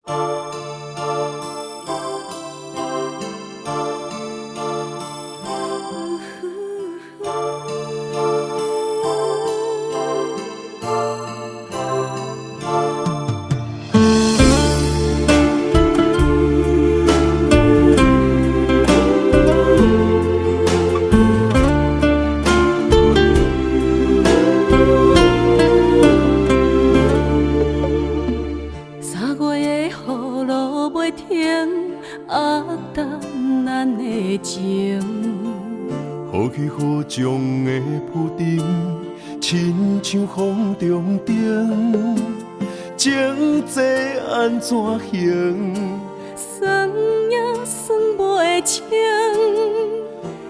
3月的雨露袂停，压淡咱的情。雨去雨中的浮沉，亲像风中灯，情债安怎还？酸也酸袂清，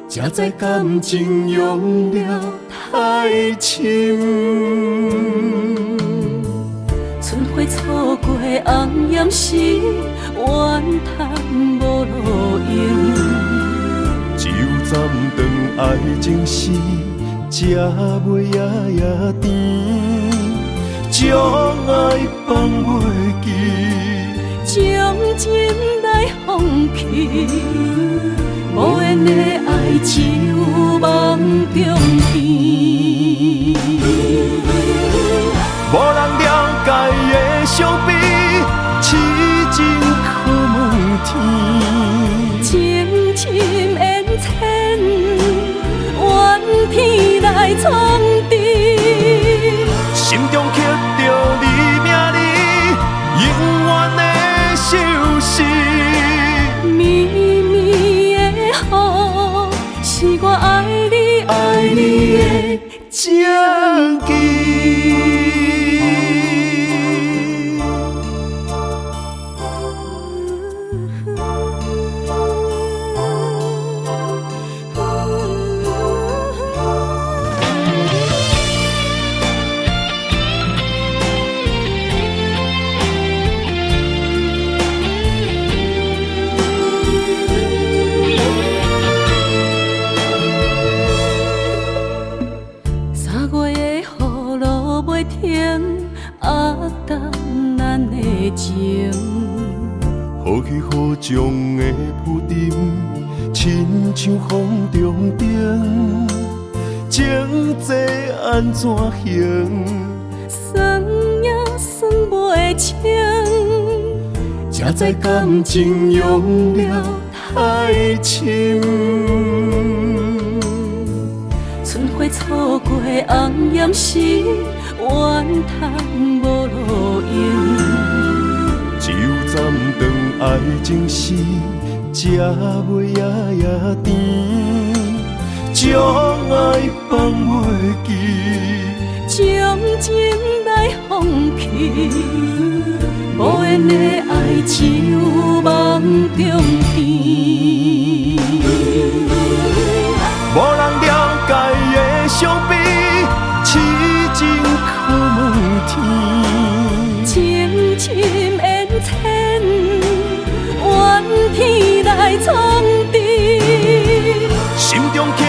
才知感情用了太深。春花错过红艳时，怨叹无路用。只有斩断爱情丝，才袂夜夜甜，将爱放袂记，将情来放弃，无缘的爱只有梦中见。无人了解的伤悲，痴情可问天。情深缘浅，怨天来创治。心中刻着你名字，永远的消失。绵绵的雨，是我爱你的情记。3月的雨露袂停，压淡咱的情。雨去雨中的浮沉，亲像风中灯，情债安怎还？酸也酸袂清，才知感情用了太深。春花错过红艳时，怨叹无路用。只有斩断爱情丝，才袂夜夜甜，将爱放袂记，将情来放弃，无缘的爱只有梦中见。无人了解的伤悲，痴情可问天。情深缘浅，怨天来创治。心中刻